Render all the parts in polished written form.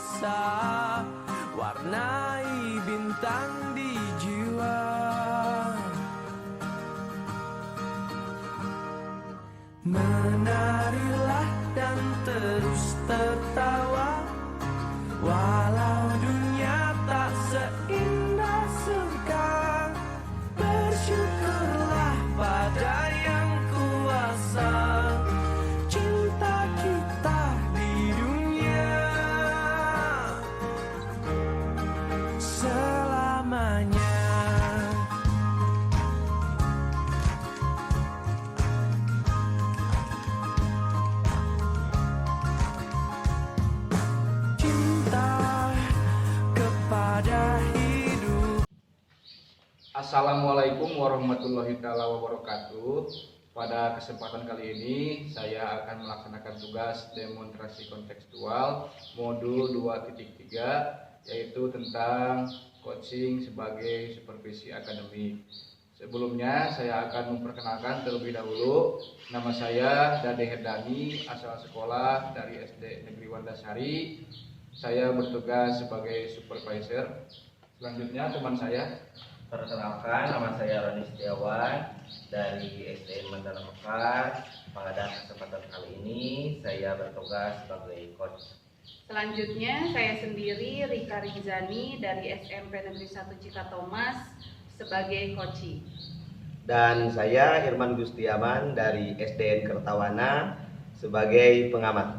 kuasa, warnai bintang di jiwa. Menarilah dan terus tertawa, walau dunia tak seindah surga. Bersyukurlah pada yang kuasa, cinta kita di dunia selamanya. Cinta kepada hidup. Assalamualaikum warahmatullahi wabarakatuh. Pada kesempatan kali ini saya akan melaksanakan tugas demonstrasi kontekstual modul 2.3, yaitu tentang coaching sebagai supervisi akademik. Sebelumnya saya akan memperkenalkan terlebih dahulu. Nama saya Dade Herdani, asal sekolah dari SD Negeri Wandasari. Saya bertugas sebagai supervisor. Selanjutnya teman saya. Perkenalkan, nama saya Roni Setiawan dari SDN Mandala Mekar. Pada kesempatan kali ini saya bertugas sebagai coach. Selanjutnya saya sendiri Rika Rizani dari SMP Negeri 1 Cikatomas sebagai coach. Dan saya Irman Gustiaman dari SDN Kertawana sebagai pengamat.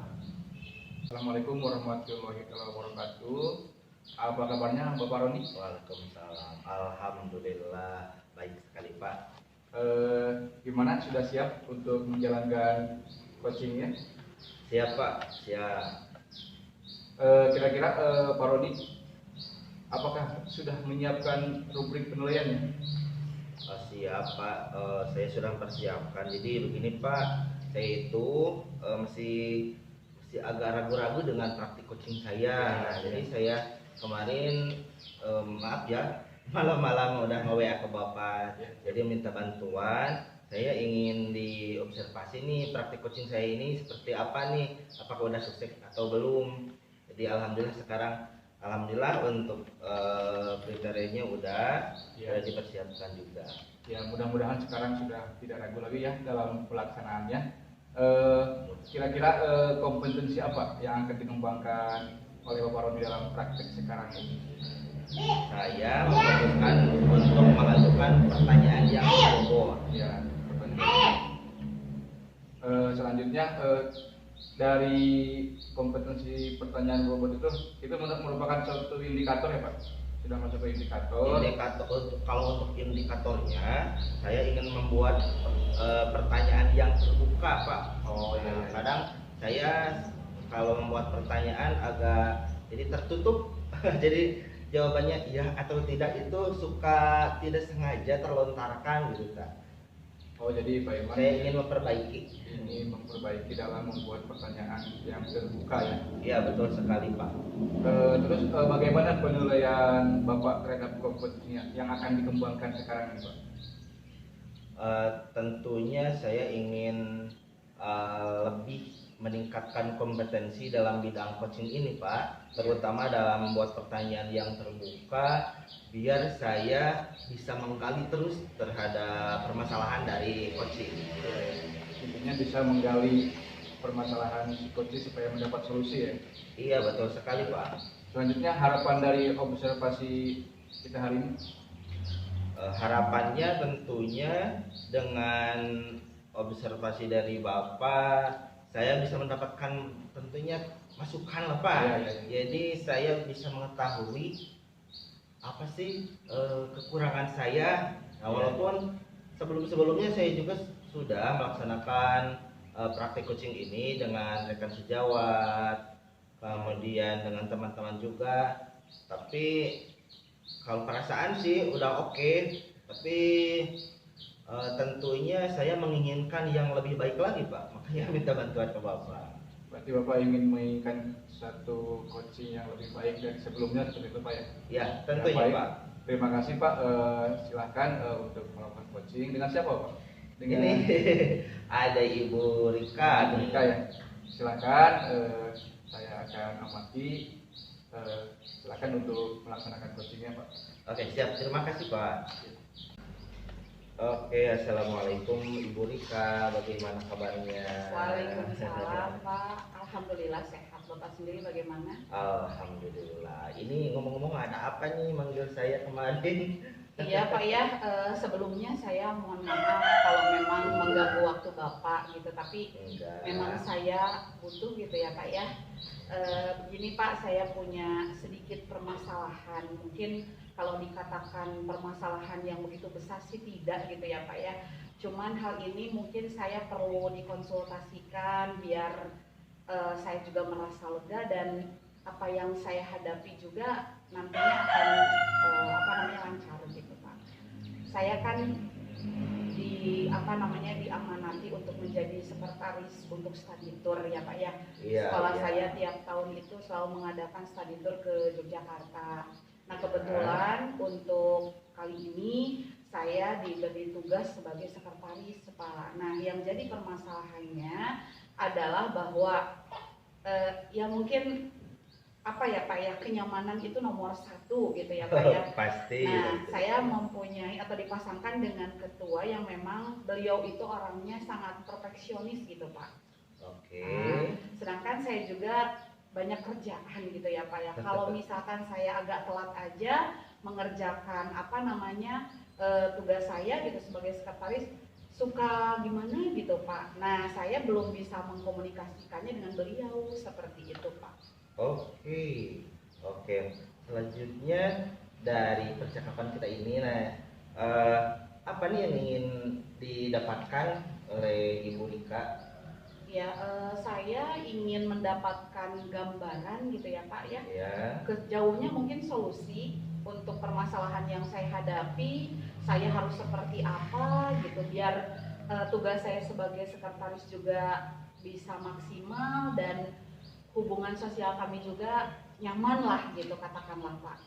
Assalamualaikum warahmatullahi wabarakatuh. Apa kabarnya Bapak Roni? Waalaikumsalam. Alhamdulillah baik sekali Pak. Gimana, sudah siap untuk menjalankan coachingnya? Siap Pak, siap. Kira-kira Pak Roni, apakah sudah menyiapkan rubrik penilaiannya? Siap Pak, saya sudah mempersiapkan. Jadi begini Pak, saya itu masih agak ragu-ragu dengan praktik coaching saya. Jadi saya kemarin maaf ya, malam-malam udah nge-WA ke Bapak, jadi minta bantuan. Saya ingin diobservasi nih praktik coaching saya ini seperti apa nih, apakah udah sukses atau belum. Jadi alhamdulillah untuk kriterianya udah dipersiapkan juga. Ya, mudah-mudahan sekarang sudah tidak ragu lagi ya dalam pelaksanaannya. Kira-kira kompetensi apa yang akan dikembangkan oleh Bapak Roni dalam praktek sekarang ini? Saya memfokuskan untuk mengajukan pertanyaan yang berbobot. Ya, pertanyaan. Selanjutnya dari kompetensi pertanyaan bobot itu merupakan suatu indikator ya Pak? Sudah masuk ke indikator. Kalau untuk indikatornya, saya ingin membuat pertanyaan yang terbuka Pak. Kadang saya kalau membuat pertanyaan agak jadi tertutup. Jadi jawabannya iya atau tidak itu suka tidak sengaja terlontarkan gitu Kak. Oh, jadi Pak Irman, saya ingin memperbaiki. Ini memperbaiki dalam membuat pertanyaan yang terbuka ya? Iya betul sekali Pak. Terus bagaimana penilaian Bapak terhadap kompetensi yang akan dikembangkan sekarang ini Pak? Tentunya saya ingin lebih meningkatkan kompetensi dalam bidang coaching ini Pak, terutama dalam membuat pertanyaan yang terbuka, biar saya bisa menggali terus terhadap permasalahan dari coaching. Intinya bisa menggali permasalahan coaching supaya mendapat solusi ya? Iya betul sekali Pak. Selanjutnya harapan dari observasi kita hari ini? Harapannya tentunya dengan observasi dari Bapak, saya bisa mendapatkan tentunya masukan lah Pak. Jadi saya bisa mengetahui apa sih kekurangan saya. Nah, walaupun sebelumnya saya juga sudah melaksanakan praktik coaching ini dengan rekan sejawat, kemudian dengan teman-teman juga. Tapi kalau perasaan sih udah oke, tapi tentunya saya menginginkan yang lebih baik lagi Pak, makanya minta bantuan ke Bapak. Berarti Bapak ingin menginginkan satu coaching yang lebih baik dari sebelumnya seperti itu Pak ya? Ya tentunya Pak. Terima kasih Pak. Silahkan untuk melakukan coaching dengan siapa Pak? Dengan ini ada Ibu Rika. Rika ya. Silahkan, saya akan amati Silakan untuk melaksanakan coachingnya Pak. Oke, siap. Terima kasih, Pak. Oke, assalamualaikum Ibu Rika, bagaimana kabarnya? Waalaikumsalam Pak, alhamdulillah sehat. Bapak sendiri bagaimana? Alhamdulillah. Ini ngomong-ngomong ada apa nih manggil saya kemarin? Iya Pak ya, sebelumnya saya mohon maaf kalau memang mengganggu waktu Bapak gitu, tapi Enggak. memang saya butuh gitu ya Pak ya. Begini Pak, saya punya sedikit permasalahan. Mungkin kalau dikatakan permasalahan yang begitu besar sih tidak gitu ya Pak ya. Cuman hal ini mungkin saya perlu dikonsultasikan biar saya juga merasa lega dan apa yang saya hadapi juga nantinya akan lancar gitu Pak. Saya kan diamanati untuk menjadi sekretaris untuk study tour ya Pak ya. Iya, Sekolah iya. saya tiap tahun itu selalu mengadakan study tour ke Yogyakarta. Nah kebetulan untuk kali ini saya diberi tugas sebagai sekretaris Pak. Nah yang jadi permasalahannya adalah bahwa ya mungkin apa ya Pak ya, kenyamanan itu nomor satu gitu ya Pak ya. Pasti. Nah, saya mempunyai atau dipasangkan dengan ketua yang memang beliau itu orangnya sangat perfeksionis gitu Pak. Oke. Nah, sedangkan saya juga banyak kerjaan gitu ya Pak ya. Kalau misalkan saya agak telat aja mengerjakan tugas saya gitu sebagai sekretaris, suka gimana gitu Pak. Nah, saya belum bisa mengkomunikasikannya dengan beliau seperti itu Pak. Oke. Selanjutnya dari percakapan kita ini, apa nih yang ingin didapatkan oleh Ibu Rika? Ya, saya ingin mendapatkan gambaran gitu ya Pak ya. Ya. Kejauhnya mungkin solusi untuk permasalahan yang saya hadapi, saya harus seperti apa gitu biar tugas saya sebagai sekretaris juga bisa maksimal dan hubungan sosial kami juga nyaman lah gitu katakanlah Pak.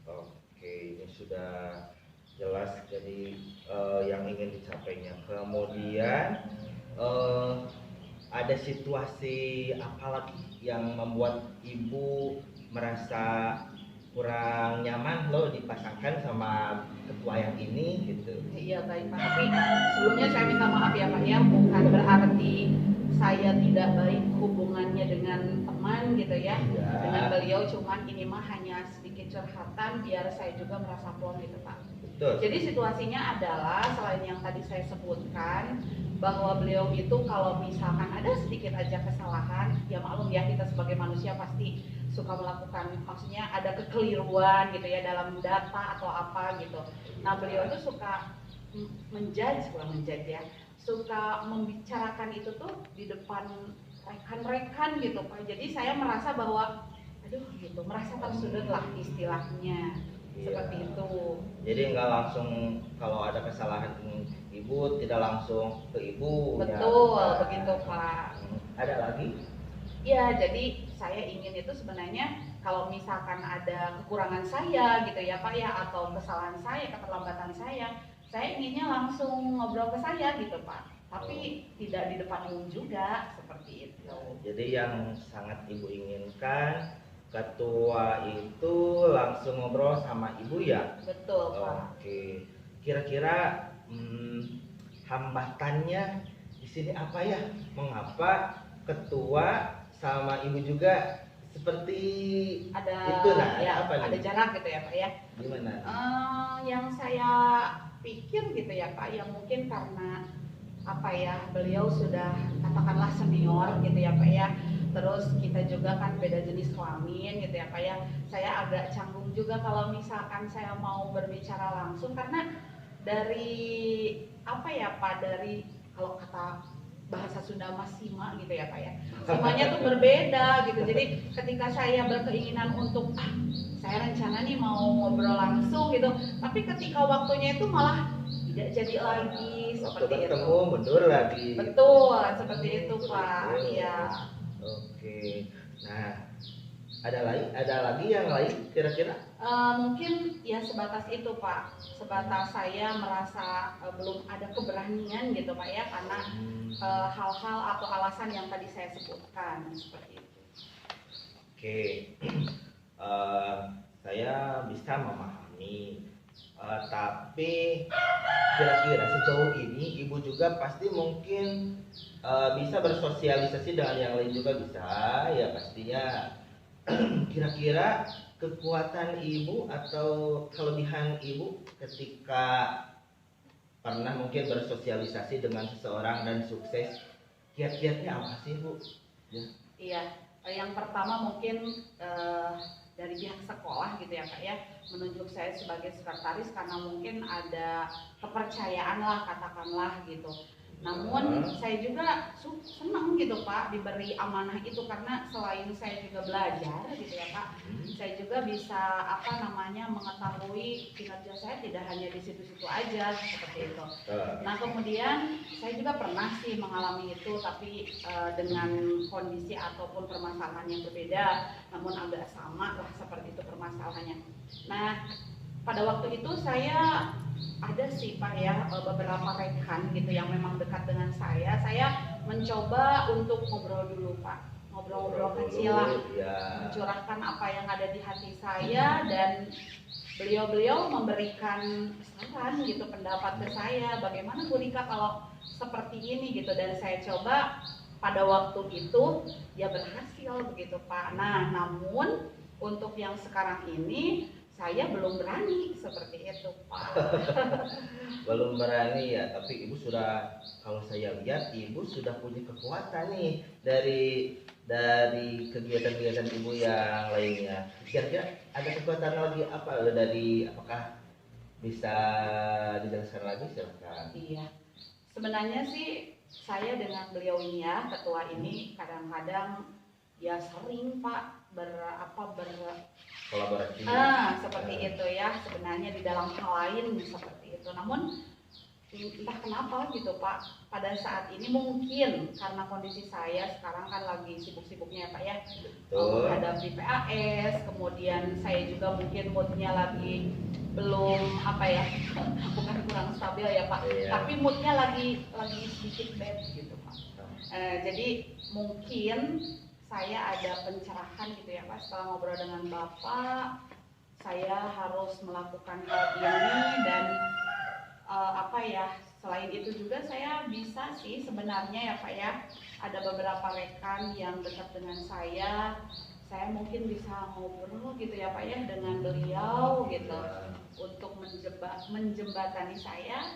Oke, ini sudah jelas jadi yang ingin dicapainya. Kemudian ada situasi apa lagi yang membuat Ibu merasa kurang nyaman loh dipasangkan sama ketua yang ini gitu? Iya baik Pak, tapi sebelumnya saya minta maaf ya Pak ya, bukan berarti saya tidak baik hubungannya dengan teman gitu ya, dengan beliau, cuman ini mah hanya sedikit curhatan biar saya juga merasa plong gitu Pak. Betul. Jadi situasinya adalah selain yang tadi saya sebutkan bahwa beliau itu kalau misalkan ada sedikit aja kesalahan, ya maklum ya kita sebagai manusia pasti suka melakukan, maksudnya ada kekeliruan gitu ya dalam data atau apa gitu. Nah beliau itu suka menjudge ya, suka membicarakan itu tuh di depan rekan-rekan gitu Pak. Jadi saya merasa bahwa aduh gitu, merasa tersudut lah istilahnya. Seperti itu. Jadi nggak langsung kalau ada kesalahan Ibu tidak langsung ke Ibu. Betul, ya, begitu Pak. Ada lagi? Ya, jadi saya ingin itu sebenarnya kalau misalkan ada kekurangan saya gitu ya Pak ya, atau kesalahan saya, keterlambatan saya inginnya langsung ngobrol ke saya gitu Pak. Tapi tidak di depan umum juga, seperti itu. Jadi yang sangat Ibu inginkan ketua itu langsung ngobrol sama Ibu ya? Betul Pak. Oke. Kira-kira hambatannya di sini apa ya? Mengapa ketua sama Ibu juga seperti Ada itu ya, apa ada nih? jarak gitu ya Pak ya. Gimana? Yang saya pikir gitu ya Pak, ya mungkin karena apa ya, beliau sudah katakanlah senior gitu ya Pak ya. Terus kita juga kan beda jenis kelamin gitu ya Pak ya. Saya agak canggung juga kalau misalkan saya mau berbicara langsung karena dari apa ya Pak, dari kalau kata bahasa Sunda mas sima gitu ya Pak ya. Simanya tuh berbeda gitu. Jadi ketika saya berkeinginan untuk saya rencana nih mau ngobrol langsung gitu, tapi ketika waktunya itu malah tidak jadi lagi Waktu seperti itu. ketemu mundur lagi. Betul, seperti itu Pak. Iya. Oke. Nah, ada lagi yang lain kira-kira? Mungkin ya sebatas itu Pak. Sebatas saya merasa belum ada keberanian gitu Pak ya, karena hal-hal atau alasan yang tadi saya sebutkan seperti itu. Oke. eh, saya bisa memahami. Tapi kira-kira sejauh ini ibu juga pasti mungkin bisa bersosialisasi dengan yang lain juga bisa ya pastinya. Kira-kira kekuatan ibu atau kelebihan ibu ketika pernah mungkin bersosialisasi dengan seseorang dan sukses, kiat-kiatnya apa sih bu? Ya. Iya, yang pertama mungkin dari pihak sekolah gitu ya Kak ya, menunjuk saya sebagai sekretaris karena mungkin ada kepercayaan lah katakanlah gitu. Namun saya juga senang gitu Pak diberi amanah itu, karena selain saya juga belajar gitu ya Pak, saya juga bisa mengetahui kinerja saya tidak hanya di situ-situ aja seperti itu. Nah kemudian saya juga pernah sih mengalami itu, tapi dengan kondisi ataupun permasalahan yang berbeda, namun agak sama lah seperti itu permasalahannya. Nah pada waktu itu saya ada sih Pak ya beberapa rekan gitu yang memang dekat dengan saya mencoba untuk ngobrol dulu Pak, ngobrol-ngobrol kecil lah, mencurahkan apa yang ada di hati saya, dan beliau-beliau memberikan saran gitu, pendapat ke saya, bagaimana Bu Rika kalau seperti ini gitu, dan saya coba pada waktu itu ya berhasil begitu Pak. Nah namun untuk yang sekarang ini saya belum berani seperti itu Pak. Belum berani ya, tapi ibu sudah, kalau saya lihat ibu sudah punya kekuatan nih dari kegiatan-kegiatan ibu yang lainnya. Kira-kira ada kekuatan lagi apa dari, apakah bisa dijelaskan lagi? Silakan. Iya, sebenarnya sih saya dengan beliau ini ya, ketua ini kadang-kadang ya sering Pak kolaborasi. Seperti itu ya, sebenarnya di dalam hal lain seperti itu. Namun entah kenapa gitu Pak, pada saat ini mungkin karena kondisi saya sekarang kan lagi sibuk-sibuknya ya Pak ya, menghadapi PAS, kemudian saya juga mungkin moodnya lagi belum bukan kurang stabil ya Pak, tapi moodnya lagi sedikit bad gitu Pak. Jadi mungkin saya ada pencerahan gitu ya Pak, setelah ngobrol dengan Bapak saya harus melakukan hal ini, dan selain itu juga saya bisa sih sebenarnya ya Pak ya, ada beberapa rekan yang dekat dengan saya mungkin bisa ngobrol gitu ya Pak ya dengan beliau gitu, untuk menjembatani saya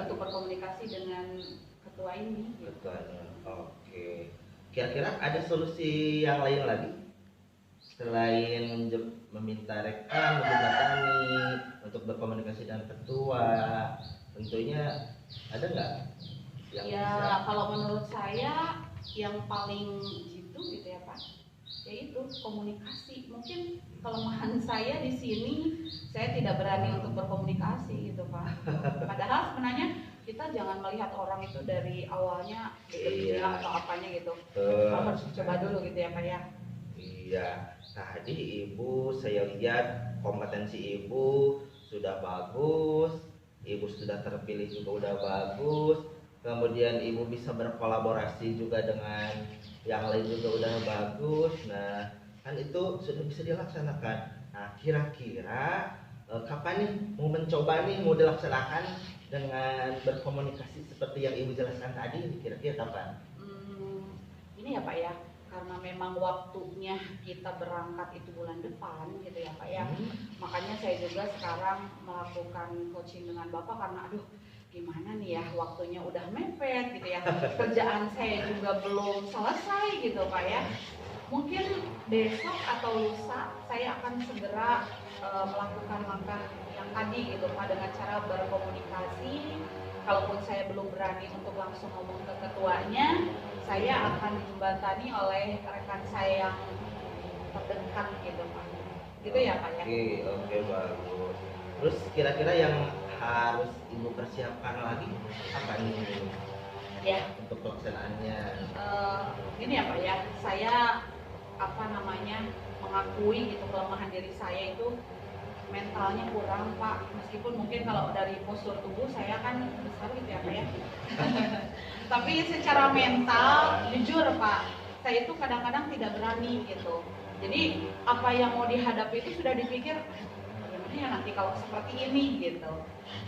untuk berkomunikasi dengan ketua ini gitu. Ketuanya, oke. Kira-kira ada solusi yang lain lagi selain meminta rekan menjembatani untuk berkomunikasi dengan ketua? Tentunya ada nggak yang bisa? Kalau menurut saya yang paling jitu gitu ya Pak, yaitu komunikasi. Mungkin kelemahan saya di sini, saya tidak berani untuk berkomunikasi gitu Pak. Padahal sebenarnya kita jangan melihat orang itu dari awalnya bilang atau apanya gitu. Harus coba dulu gitu ya Pak ya. Iya, tadi ibu saya lihat kompetensi ibu sudah bagus, ibu sudah terpilih juga udah bagus, kemudian ibu bisa berkolaborasi juga dengan yang lain juga udah bagus. Nah kan itu sudah bisa dilaksanakan. Nah kira-kira kapan nih mau mencoba nih, mau dilaksanakan dengan berkomunikasi seperti yang ibu jelaskan tadi, kira-kira kapan? Ini ya Pak ya, karena memang waktunya kita berangkat itu bulan depan gitu ya Pak ya. Makanya saya juga sekarang melakukan coaching dengan Bapak karena gimana nih ya, waktunya udah mepet gitu ya, kerjaan saya juga belum selesai gitu Pak ya. Mungkin besok atau lusa saya akan segera melakukan langkah yang tadi gitu Pak, dengan cara berkomunikasi. Kalaupun saya belum berani untuk langsung ngomong ke ketuanya, saya akan dijembatani oleh rekan saya yang terdekat gitu Pak. Gitu ya Pak ya. Oke, bagus. Terus kira-kira yang harus ibu persiapkan lagi apa nih ya untuk pelaksanaannya? Ini ya Pak ya, saya mengakui gitu kelemahan diri saya itu mentalnya kurang Pak, meskipun mungkin kalau dari postur tubuh saya kan besar gitu ya Pak ya. Tapi secara mental jujur Pak, saya itu kadang-kadang tidak berani gitu Jadi apa yang mau dihadapi itu sudah dipikir gimana ya nanti kalau seperti ini gitu.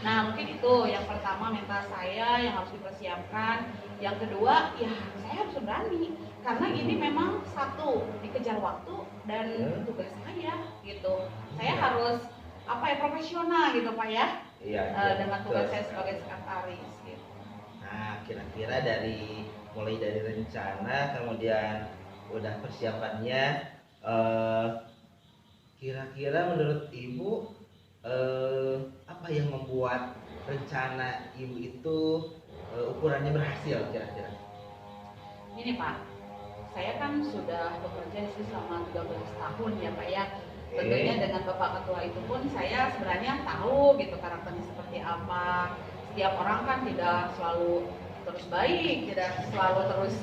Nah mungkin itu yang pertama mental saya yang harus dipersiapkan. Yang kedua ya saya harus berani karena ini memang satu dikejar waktu dan tugas saya gitu. Saya harus apa ya profesional gitu Pak ya. Iya, Dengan tugas betul saya sekali. sebagai sekretaris gitu. Nah, kira-kira mulai dari rencana, kemudian udah persiapannya, kira-kira menurut Ibu apa yang membuat rencana Ibu itu ukurannya berhasil kira-kira? Ini Pak, saya kan sudah bekerja di sini selama 13 tahun ya Pak ya. Tentunya dengan Bapak Ketua itu pun saya sebenarnya tahu gitu karakternya seperti apa. Setiap orang kan tidak selalu terus baik, tidak selalu terus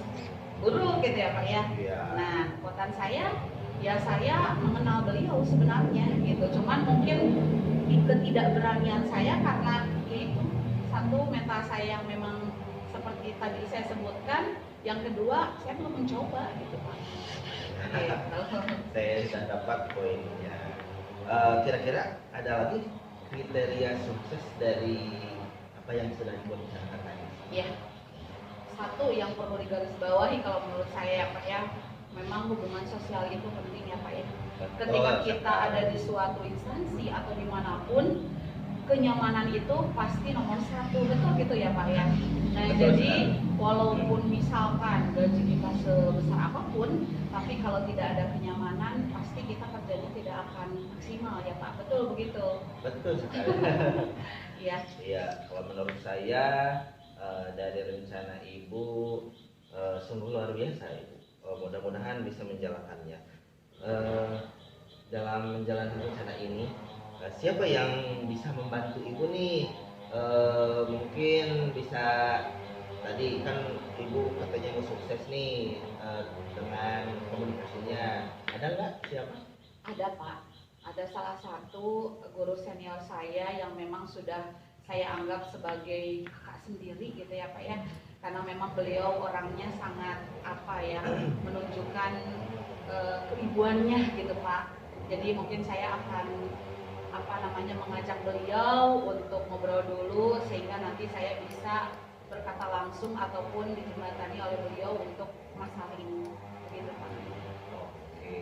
buruk gitu ya Pak ya. Iya. Nah, kekuatan saya ya saya mengenal beliau sebenarnya gitu. Cuman mungkin ketidakberanian saya karena ya itu satu mental saya yang memang seperti tadi saya sebutkan. Yang kedua saya belum mencoba gitu Pak. Gitu. Saya sudah dapat poinnya. Kira-kira ada lagi kriteria sukses dari apa yang sudah Ibu bicarakan tadi? Ya, satu yang perlu digarisbawahi kalau menurut saya ya Pak ya, memang hubungan sosial itu penting ya Pak ya. Ketika kita ada di suatu instansi atau dimanapun, kenyamanan itu pasti nomor satu, betul gitu ya Pak ya. Nah jadi walaupun misalkan gaji kita sebesar apapun, tapi kalau tidak ada kenyamanan, pasti kita kerjanya tidak akan maksimal ya Pak, betul begitu? Betul sekali. Iya. Iya, kalau menurut saya dari rencana Ibu sungguh luar biasa Ibu. Mudah-mudahan bisa menjalankannya. Dalam menjalankan rencana ini, siapa yang bisa membantu Ibu nih? Mungkin bisa tadi kan Ibu katanya mau sukses nih dengan komunikasinya. Ada nggak siapa? Ada Pak, ada salah satu guru senior saya yang memang sudah saya anggap sebagai kakak sendiri gitu ya Pak ya. Karena memang beliau orangnya sangat apa ya, menunjukkan keibuannya gitu Pak. Jadi mungkin saya akan mengajak beliau untuk ngobrol dulu sehingga nanti saya bisa berkata langsung ataupun dijembatani oleh beliau untuk masalah ini begitu Pak. Oke.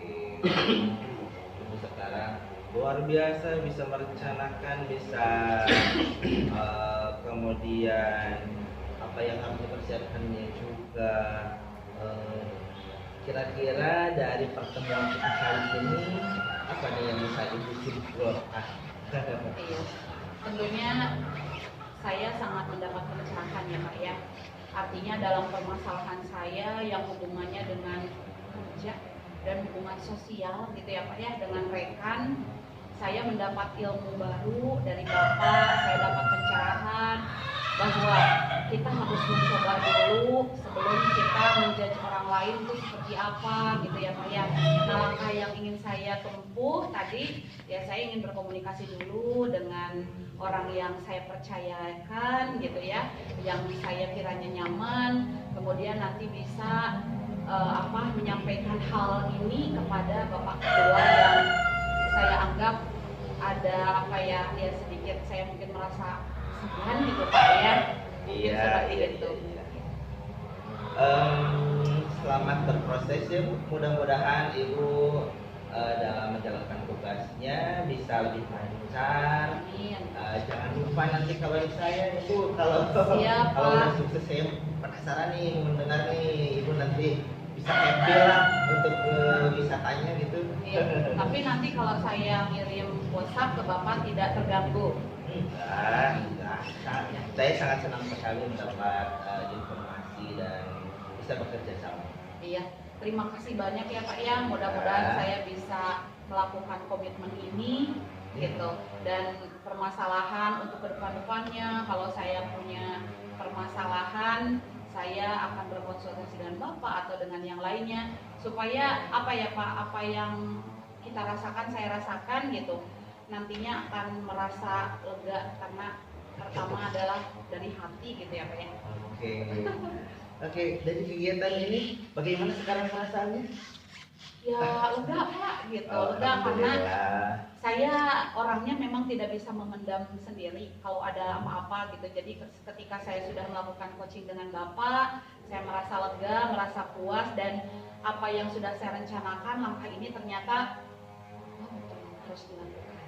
Ibu sekarang luar biasa bisa merencanakan, bisa kemudian apa yang harus dipersiapkannya juga. Kira-kira dari pertemuan kita kali ini apa nih yang bisa Ibu simpulkan? Iya, tentunya saya sangat mendapat pencerahan ya Pak ya. Artinya dalam permasalahan saya yang hubungannya dengan kerja dan hubungan sosial gitu ya Pak ya, dengan rekan, saya mendapat ilmu baru dari Bapak, saya dapat pencerahan bahwa kita harus mencoba dulu sebelum kita menjudge orang lain itu seperti apa gitu ya Pak ya. Nah langkah yang ingin saya tempuh tadi ya saya ingin berkomunikasi dulu dengan orang yang saya percayakan gitu ya, yang saya kiranya nyaman, kemudian nanti bisa menyampaikan hal ini kepada Bapak Ketua yang saya anggap ada sedikit saya mungkin merasa segan gitu Pak ya. Iya, Seperti iya, itu. iya. Selamat berproses ya Bu. Mudah-mudahan Ibu dalam menjalankan tugasnya bisa lebih lancar. Amin. Jangan lupa nanti kabarin saya Ibu kalau Siap, kalau udah Pak. sukses. Saya penasaran nih mendengar nih Ibu nanti bisa happy lah untuk wisatanya gitu. Iya. Tapi nanti kalau saya ngirim WhatsApp ke Bapak tidak terganggu. Enggak. Saya sangat senang sekali mendapat informasi dan bisa bekerja sama. Iya. Terima kasih banyak ya Pak ya. Mudah-mudahan saya bisa melakukan komitmen ini gitu. Dan permasalahan untuk kedepan-depannya, kalau saya punya permasalahan, saya akan berkonsultasi dengan Bapak atau dengan yang lainnya supaya apa yang kita rasakan saya rasakan gitu. Nantinya akan merasa lega karena pertama adalah dari hati gitu ya Pak ya. Oke, dari kegiatan ini bagaimana sekarang perasaannya? Ya lega Pak gitu, lega karena Alhamdulillah. saya orangnya memang tidak bisa memendam sendiri kalau ada apa-apa gitu. Jadi ketika saya sudah melakukan coaching dengan Bapak, saya merasa lega, merasa puas, dan apa yang sudah saya rencanakan langkah ini ternyata oh, betul harus dilakukan.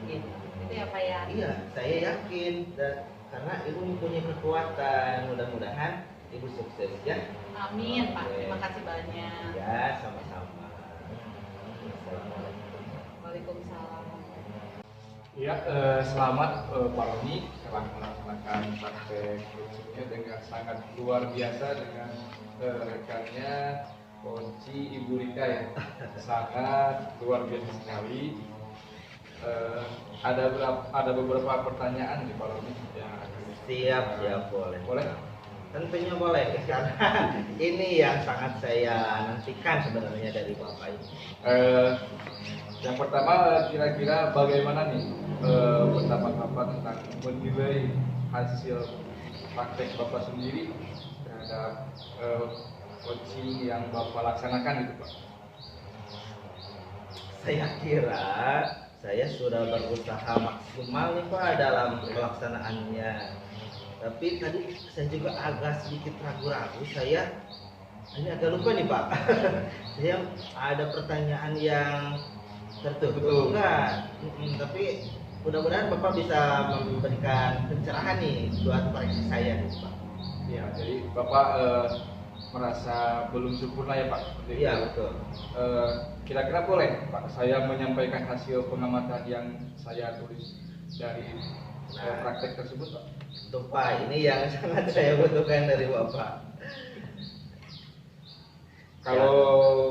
Gitu. Itu ya Pak ya. Iya, saya yakin dan karena ibu mempunyai kekuatan, mudah-mudahan ibu sukses ya. Amin Pak, Oke. terima kasih banyak. Ya, sama-sama. Assalamualaikum. Waalaikumsalam. Ya, selamat Pak Roni telah melaksanakan praktek coachingnya dengan sangat luar biasa dengan rekannya Coach Ibu Rika ya, sangat luar biasa sekali. Ada beberapa pertanyaan nih Pak Roni yang akan Siap, boleh. boleh? Tentunya boleh, karena ini yang sangat saya nantikan sebenarnya dari Bapak ini. Yang pertama kira-kira bagaimana nih pendapat Bapak tentang menilai hasil praktek Bapak sendiri terhadap coaching yang Bapak laksanakan gitu Pak? Saya kira saya sudah berusaha maksimal nih Pak dalam pelaksanaannya. Tapi tadi saya juga agak sedikit ragu-ragu. Saya ini agak lupa nih Pak. Saya ada pertanyaan yang tertutup enggak? Tapi mudah-mudahan Bapak bisa memberikan pencerahan nih buat koreksi saya nih Pak. Ya, jadi Bapak merasa belum sempurna ya Pak? Seperti itu. Iya betul. Kira-kira boleh Pak saya menyampaikan hasil pengamatan yang saya tulis dari praktek tersebut Pak? Tuh Pak, ini yang sangat saya butuhkan dari Bapak. Kalau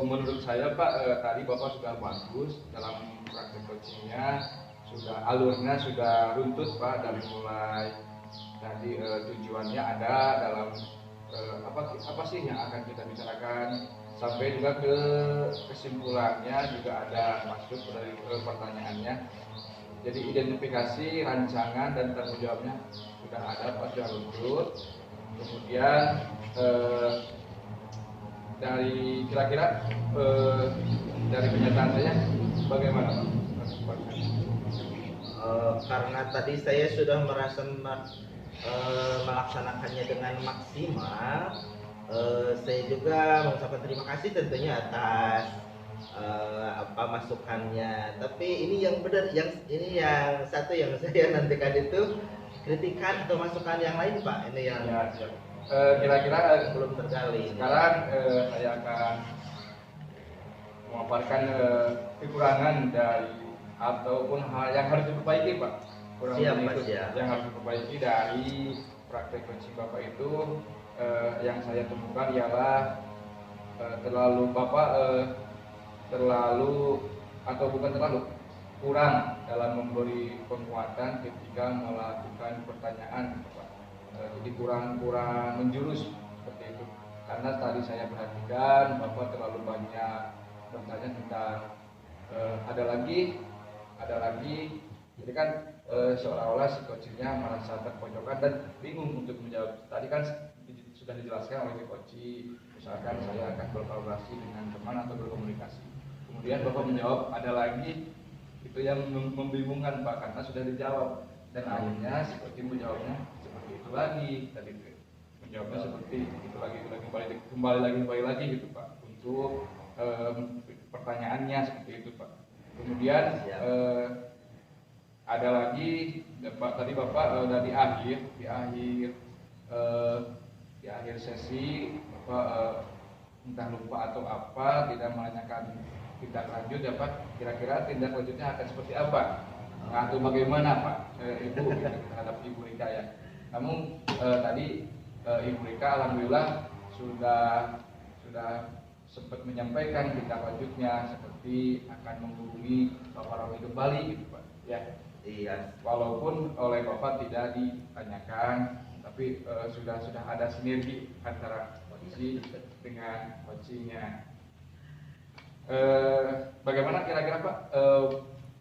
menurut saya Pak, tadi Bapak sudah bagus dalam praktek coachingnya, sudah alurnya sudah runtut Pak, dari mulai tadi tujuannya ada dalam apa sih yang akan kita bicarakan, sampai juga ke kesimpulannya juga ada masuk dari pertanyaannya. Jadi identifikasi, rancangan dan tanggung jawabnya sudah ada Pak, sudah runtut. Kemudian dari kira-kira dari pernyataan saya bagaimana Pak? Karena tadi saya sudah merasa melaksanakannya dengan maksimal, saya juga mengucapkan terima kasih tentunya atas masukannya. Tapi ini yang benar, ini yang satu yang saya nantikan itu kritikan atau masukan yang lain Pak. Ini yang Ya. Kira-kira belum tergali. sekarang saya akan memaparkan kekurangan dari ataupun hal yang harus diperbaiki Pak. Kurang Siap, lebih Pak, itu siap. yang harus diperbaiki dari praktek coaching Bapak itu. Yang saya temukan ialah terlalu Bapak terlalu atau bukan terlalu kurang dalam memberi penguatan ketika melakukan pertanyaan Pak. Jadi kurang menjurus seperti itu. Karena tadi saya perhatikan Bapak terlalu banyak bertanya tentang ada lagi. Jadi kan seolah-olah si coachingnya merasa terpojokan dan bingung untuk menjawab. Tadi kan sudah dijelaskan oleh si coach, misalkan saya akan berkolaborasi dengan teman atau berkomunikasi. Kemudian Bapak menjawab ada lagi, itu yang membingungkan Pak, karena sudah dijawab. Dan akhirnya si coach menjawabnya seperti itu lagi, tadi itu menjawabnya seperti itu lagi kembali lagi gitu Pak, untuk pertanyaannya seperti itu Pak. Kemudian ada lagi tadi Bapak di akhir sesi Bapak entah lupa atau apa tidak menanyakan tindak lanjut ya Pak, kira-kira tindak lanjutnya akan seperti apa atau bagaimana Pak Ibu gitu, terhadap Ibu Rika ya. Namun tadi Ibu Rika alhamdulillah sudah sempat menyampaikan tindak lanjutnya seperti akan menghubungi Bapak Roni kembali gitu Pak ya. Iya. Walaupun oleh Bapak tidak ditanyakan, tapi sudah ada sinergi antara coaching dengan coachingnya. Bagaimana kira-kira Pak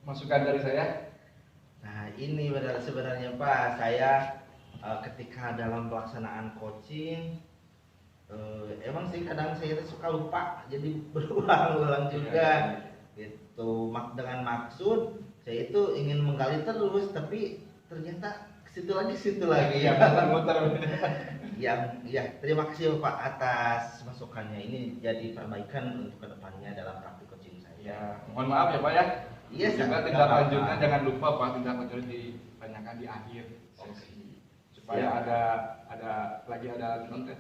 masukan dari saya? Nah ini benar sebenarnya Pak, saya ketika dalam pelaksanaan coaching Emang sih kadang saya tuh suka lupa, jadi berulang-ulang juga. Gitu. Dengan maksud saya itu ingin menggali terus, tapi ternyata situ lagi. Iya, muter-muter. Ya, terima kasih Pak atas masukannya. Ini jadi perbaikan untuk kedepannya dalam praktik coaching saya. Ya, mohon maaf ya Pak ya. Iya, juga tindak lanjutnya jangan lupa Pak, tindak lanjutnya ditanyakan di akhir sesi supaya Siap. ada nonton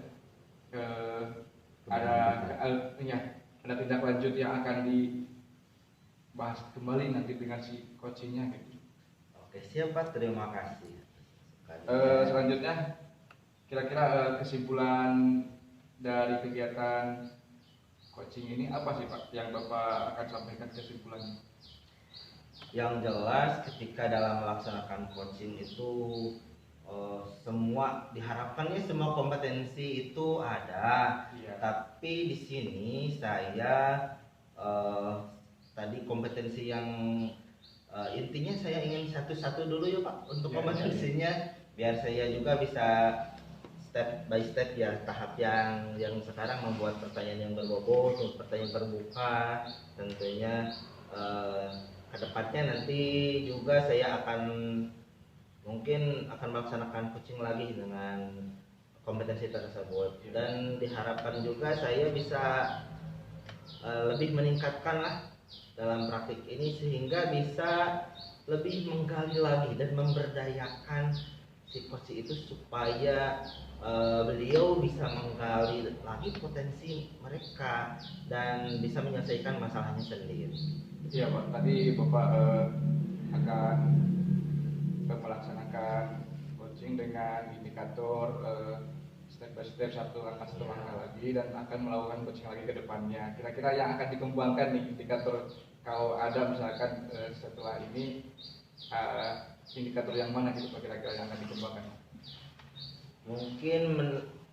ada tindak lanjut yang akan dibahas kembali nanti dengan si coachingnya gitu. Oke, siap Pak. Terima kasih. Selanjutnya kira-kira kesimpulan dari kegiatan coaching ini apa sih Pak yang Bapak akan sampaikan kesimpulannya? Yang jelas ketika dalam melaksanakan coaching itu diharapkannya semua kompetensi itu ada. Iya. Tapi di sini saya tadi kompetensi yang intinya saya ingin satu-satu dulu ya Pak untuk Iya, kompetensinya biar saya juga bisa step by step ya, tahap yang sekarang membuat pertanyaan yang berbobot, pertanyaan terbuka. Tentunya kedepannya nanti juga saya mungkin akan melaksanakan coaching lagi dengan kompetensi tersebut, dan diharapkan juga saya bisa lebih meningkatkan lah dalam praktik ini sehingga bisa lebih menggali lagi dan memberdayakan si coach itu supaya beliau bisa menggali lagi potensi mereka dan bisa menyelesaikan masalahnya sendiri. Iya Pak, tadi Bapak akan melaksanakan coaching dengan indikator step by step, satu langkah lagi, dan akan melakukan coaching lagi ke depannya. Kira-kira yang akan dikembangkan nih indikator kalau ada misalkan setelah ini indikator yang mana gitu Pak kira-kira yang akan dikembangkan? Mungkin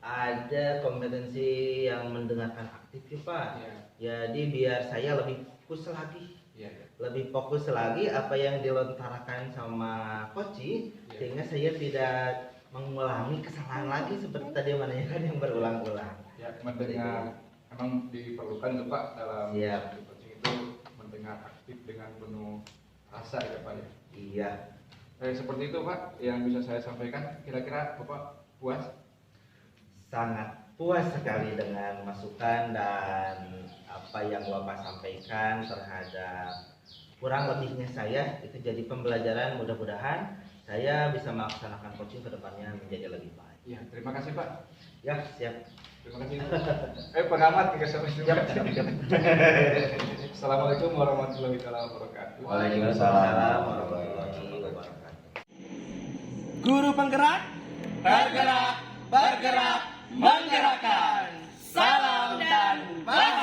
ada kompetensi yang mendengarkan aktif ya Pak. Iya. Jadi biar saya lebih fokus lagi. Iya. Lebih fokus lagi apa yang dilontarkan sama coach, sehingga saya tidak mengulangi kesalahan lagi seperti tadi yang menanyakan yang berulang-ulang. Ya, mendengar memang diperlukan itu Pak dalam coaching itu mendengar aktif dengan penuh rasa ya Pak ya. Iya. Seperti itu Pak yang bisa saya sampaikan. Kira-kira Bapak puas? Sangat puas sekali dengan masukan dan apa yang Bapak sampaikan terhadap kurang lebihnya saya itu jadi pembelajaran. Mudah-mudahan saya bisa melaksanakan coaching ke depannya menjadi lebih baik. Iya, terima kasih Pak. Ya, siap. Terima kasih. Pengamat juga sampai Siap. Assalamualaikum warahmatullahi wabarakatuh. Waalaikumsalam warahmatullahi wabarakatuh. Guru penggerak, bergerak, menggerakkan. Salam dan bahagia.